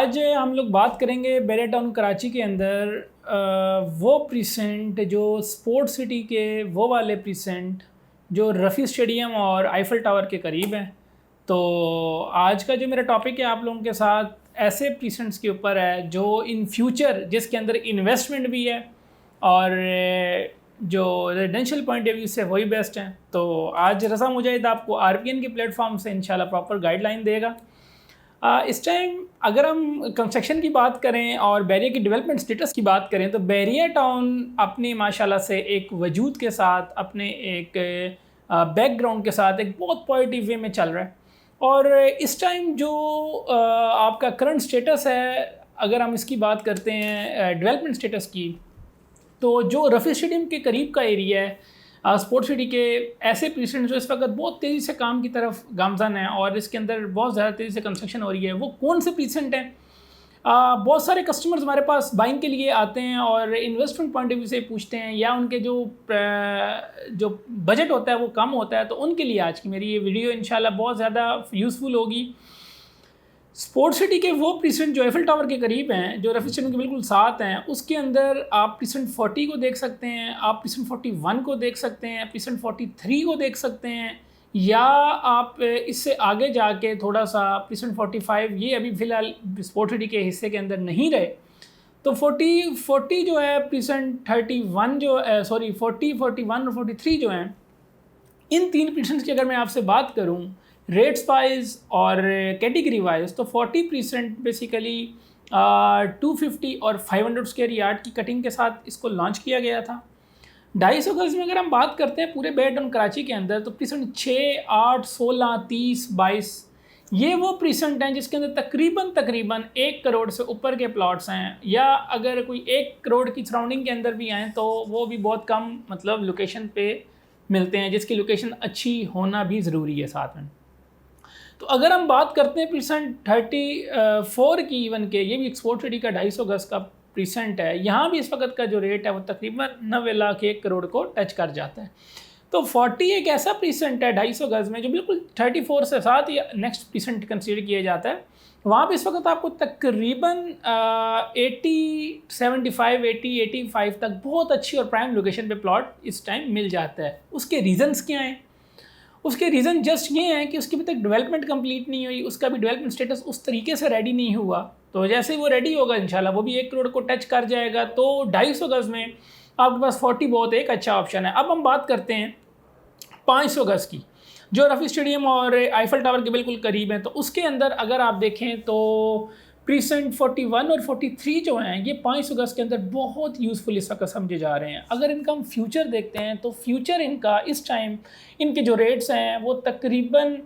आज हम लोग बात करेंगे बैरिया टाउन कराची के अंदर वो प्रीसेंट जो स्पोर्ट्स सिटी के वो वाले प्रीसेंट जो रफ़ी स्टेडियम और आईफल टावर के करीब हैं। तो आज का जो मेरा टॉपिक है आप लोगों के साथ ऐसे प्रीसेंट्स के ऊपर है जो इन फ्यूचर जिसके अंदर इन्वेस्टमेंट भी है और जो रेजिडेंशियल पॉइंट ऑफ व्यू से वही बेस्ट हैं। तो आज रज़ा मुजाहिद आपको आरपीएन के प्लेटफॉर्म से इंशाल्लाह प्रॉपर गाइडलाइन देगा। इस टाइम अगर हम कंस्ट्रक्शन की बात करें और बैरिया की डेवलपमेंट स्टेटस की बात करें तो बैरिया टाउन अपनी माशाल्लाह से एक वजूद के साथ अपने एक बैकग्राउंड के साथ एक बहुत पॉजिटिव वे में चल रहा है। और इस टाइम जो आपका करंट स्टेटस है, अगर हम इसकी बात करते हैं डेवलपमेंट स्टेटस की, तो जो रफ़ी स्टेडियम के करीब का एरिया है स्पोर्ट्स सिटी के ऐसे प्रीसेंट जो इस वक्त बहुत तेज़ी से काम की तरफ गामजन है और इसके अंदर बहुत ज़्यादा तेज़ी से कंस्ट्रक्शन हो रही है, वो कौन से प्रीसेंट हैं? बहुत सारे कस्टमर्स हमारे पास बाइंग के लिए आते हैं और इन्वेस्टमेंट पॉइंट ऑफ व्यू से पूछते हैं या उनके जो बजट होता है वो कम होता है, तो उनके लिए आज की मेरी ये वीडियो इंशाल्लाह बहुत ज़्यादा यूज़फुल होगी। स्पोर्ट्स सिटी के वो प्रीसेंट जो एफिल टावर के करीब हैं, जो रफ़ी स्टेडियम के बिल्कुल साथ हैं, उसके अंदर आप प्रीसेंट 40 को देख सकते हैं, आप प्रीसेंट 41 को देख सकते हैं, प्रीसेंट 43 को देख सकते हैं, या आप इससे आगे जाके थोड़ा सा प्रीसेंट 45, ये अभी फ़िलहाल स्पोर्ट्स सिटी के हिस्से के अंदर नहीं रहे, तो 40 जो है प्रीसेंट 31 जो सॉरी 40, 41 और 43 जो हैं, इन तीन प्रीसेंट्स की अगर मैं आपसे बात करूं रेट्स वाइज और कैटेगरी वाइज, तो 40% बेसिकली 250 और 500 स्क्वायर यार्ड की कटिंग के साथ इसको लॉन्च किया गया था। 250 गज में अगर हम बात करते हैं पूरे बैरिया टाउन कराची के अंदर, तो प्रीसेंट 6, 8, 16, 30, 22 ये वो प्रीसेंट हैं जिसके अंदर तकरीबन 1 करोड़ से ऊपर के प्लॉट्स हैं, या अगर कोई 1 करोड़ की सराउंडिंग के अंदर भी आएँ तो वो भी बहुत कम मतलब लोकेशन पे मिलते हैं, जिसकी लोकेशन अच्छी होना भी ज़रूरी है साथ में। तो अगर हम बात करते हैं प्रीसेंट 34 की इवन के, ये भी एक्सपोर्ट सिटी का 250 गज का प्रीसेंट है, यहाँ भी इस वक्त का जो रेट है वो तकरीबन 90 लाख 1 करोड़ को टच कर जाता है। तो 40 एक ऐसा प्रीसेंट है 250 गज में जो बिल्कुल 34 से साथ ही नेक्स्ट प्रीसेंट कंसीडर किया जाता है। वहाँ पे इस वक्त आपको तकरीबन 85 तक बहुत अच्छी और प्राइम लोकेशन पे प्लॉट इस टाइम मिल जाता है। उसके रीज़न्स क्या हैं? उसके रीज़न जस्ट ये हैं कि उसकी अभी तक डेवलपमेंट कंप्लीट नहीं हुई, उसका भी डेवलपमेंट स्टेटस उस तरीके से रेडी नहीं हुआ। तो जैसे ही वो रेडी होगा इंशाल्लाह वो भी 1 करोड़ को टच कर जाएगा। तो 250 गज में आपके पास 40 बहुत एक अच्छा ऑप्शन है। अब हम बात करते हैं 500 गज की, जो रफ़ी स्टेडियम और आईफल टावर के बिल्कुल करीब हैं। तो उसके अंदर अगर आप देखें तो प्रीसेंट 41 और 43 जो हैं ये 500 गज के अंदर बहुत यूज़फुल इस वक्त समझे जा रहे हैं। अगर इनका हम फ्यूचर देखते हैं तो फ्यूचर इनका इस टाइम इनके जो रेट्स हैं वो तकरीबन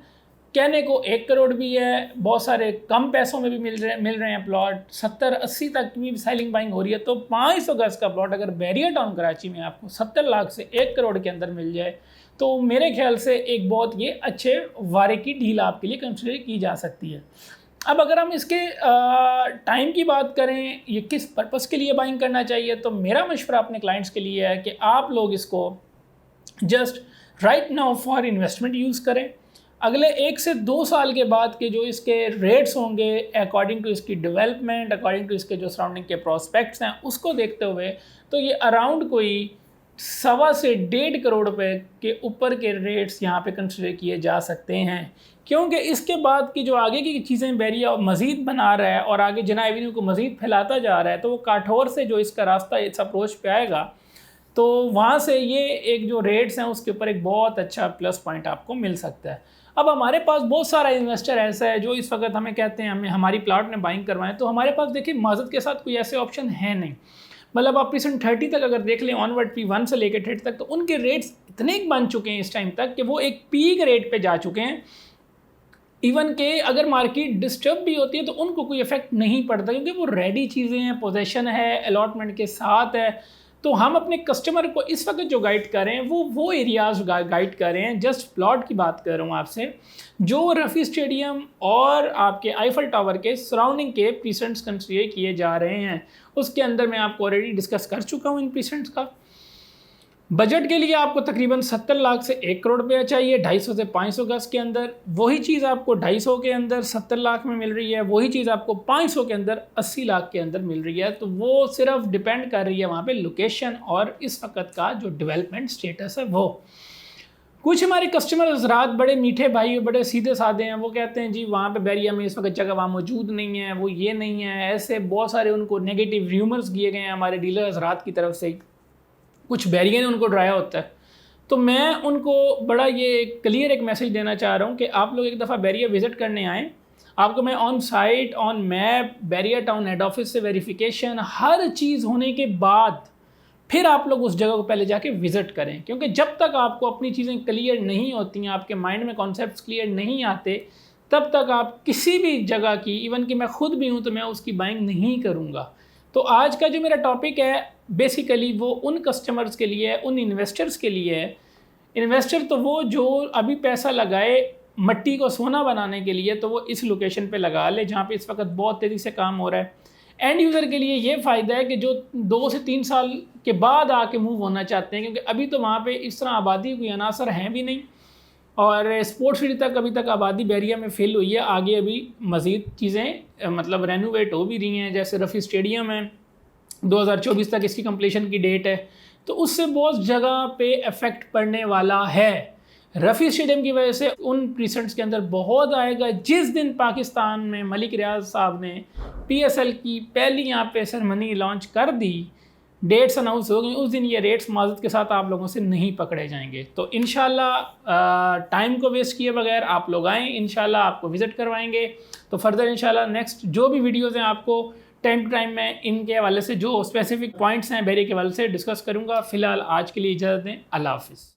कहने को 1 करोड़ भी है, बहुत सारे कम पैसों में भी मिल रहे हैं प्लॉट, 70-80 तक भी सेलिंग बाइंग हो रही है। तो 500 गज का प्लॉट अगर बैरिया टाउन कराची में आपको 70 लाख से 1 करोड़ के अंदर मिल जाए तो मेरे ख्याल से एक बहुत ये अच्छे वारे की डील आपके लिए कंसिडर की जा सकती है। अब अगर हम इसके टाइम की बात करें, ये किस पर्पज़ के लिए बाइंग करना चाहिए, तो मेरा मशवरा अपने क्लाइंट्स के लिए है कि आप लोग इसको just right now for investment use करें। अगले 1 से 2 साल के बाद के जो इसके रेट्स होंगे अकॉर्डिंग टू इसकी डेवलपमेंट, अकॉर्डिंग टू इसके जो सराउंडिंग के प्रॉस्पेक्ट्स हैं, उसको देखते हुए तो ये अराउंड कोई 1.25 से 1.5 करोड़ रुपए के ऊपर के रेट्स यहाँ पे कंसिडर किए जा सकते हैं। क्योंकि इसके बाद की जो आगे की चीज़ें बैरिया मज़ीद बना रहा है और आगे जना एवेन्यू को मज़ीद फैलाता जा रहा है, तो वो काठौर से जो इसका रास्ता इस अप्रोच पे आएगा तो वहाँ से ये एक जो रेट्स हैं उसके ऊपर एक बहुत अच्छा प्लस पॉइंट आपको मिल सकता है। अब हमारे पास बहुत सारा इन्वेस्टर ऐसा है जो इस वक्त हमें कहते हैं हमें हमारी प्लॉट में बाइंग करवाएं, तो हमारे पास देखिए माजत के साथ कोई ऐसे ऑप्शन है नहीं। मतलब आप प्रीसेंट 30 तक अगर देख लें ऑनवर्ड P1 से लेकर 30 तक, तो उनके रेट्स इतने बन चुके हैं इस टाइम तक कि वो एक पीक रेट पे जा चुके हैं। इवन के अगर मार्केट डिस्टर्ब भी होती है तो उनको कोई इफेक्ट नहीं पड़ता, क्योंकि वो रेडी चीज़ें हैं, पोजीशन है, अलॉटमेंट के साथ है। तो हम अपने कस्टमर को इस वक्त जो गाइड कर रहे हैं वो एरियाज गाइड कर रहे हैं। जस्ट प्लॉट की बात कर रहा हूँ आपसे, जो रफ़ी स्टेडियम और आपके आईफल टावर के सराउंडिंग के प्रीसेंट्स कंसिडर किए जा रहे हैं, उसके अंदर मैं आपको ऑलरेडी डिस्कस कर चुका हूँ इन प्रीसेंट्स का। बजट के लिए आपको तकरीबन 70 लाख से 1 करोड़ रुपया चाहिए, 250 से 500 गज के अंदर। वही चीज़ आपको 250 के अंदर 70 लाख में मिल रही है, वही चीज़ आपको 500 के अंदर 80 लाख के अंदर मिल रही है। तो वो सिर्फ डिपेंड कर रही है वहाँ पे लोकेशन और इस वक्त का जो डेवलपमेंट स्टेटस है वो। कुछ हमारे कस्टमर हज़रात बड़े मीठे भाई और बड़े सीधे साधे हैं, वो कहते हैं जी वहाँ पे बैरिया में इस वक्त जगह वहाँ मौजूद नहीं है, वो ये नहीं है, ऐसे बहुत सारे उनको नेगेटिव र्यूमर्स किए गए हैं हमारे डीलर हज़रात की तरफ से। कुछ बैरिया ने उनको डराया होता है। तो मैं उनको बड़ा ये क्लियर एक मैसेज देना चाह रहा हूँ कि आप लोग एक दफ़ा बैरिया विज़िट करने आएँ। आपको मैं on site, on map, Bairia town head office से वेरिफिकेशन हर चीज़ होने के बाद फिर आप लोग उस जगह को पहले जाके विज़िट करें, क्योंकि जब तक आपको अपनी चीज़ें क्लियर नहीं होती हैं, आपके माइंड में कॉन्सेप्ट्स क्लियर नहीं आते, तब तक आप किसी भी जगह की, इवन कि मैं खुद भी हूँ तो मैं उसकी बाइंग नहीं करूँगा। तो आज का जो मेरा टॉपिक है बेसिकली वो उन कस्टमर्स के लिए है, उन इन्वेस्टर्स के लिए है। इन्वेस्टर तो वो जो अभी पैसा लगाए मट्टी को सोना बनाने के लिए, तो वो इस लोकेशन पे लगा ले जहाँ पे इस वक्त बहुत तेज़ी से काम हो रहा है। एंड यूज़र के लिए ये फ़ायदा है कि जो 2 से 3 साल के बाद आके मूव होना चाहते हैं, क्योंकि अभी तो वहाँ पे इस तरह आबादी कोई अनासर हैं भी नहीं, और स्पोर्ट्स सिटी तक अभी तक आबादी बैरिया में फिल हुई है। आगे अभी मज़ीद चीज़ें मतलब रेनोवेट हो भी रही हैं, जैसे रफ़ी स्टेडियम है, 2024 तक इसकी कंप्लीशन की डेट है, तो उससे बहुत जगह पे इफ़ेक्ट पड़ने वाला है। रफ़ी स्टेडियम की वजह से उन प्रीसेंट्स के अंदर बहुत आएगा। जिस दिन पाकिस्तान में मलिक रियाज साहब ने PSL की पहली यहाँ पे सेरेमनी लॉन्च कर दी, डेट्स अनाउंस हो गई, उस दिन ये रेट्स माज़त के साथ आप लोगों से नहीं पकड़े जाएंगे। तो इंशाल्लाह टाइम को वेस्ट किए बगैर आप लोग आएँ, इंशाल्लाह आपको विज़िट करवाएंगे। तो फर्दर इंशाल्लाह नेक्स्ट जो भी वीडियोज़ हैं आपको टाइम टू टाइम मैं इनके हवाले से जो स्पेसिफिक पॉइंट्स हैं बैरिया के हवाले से डिस्कस करूँगा। फ़िलहाल आज के लिए इजाज़त दें। अल्लाह हाफ़िज़।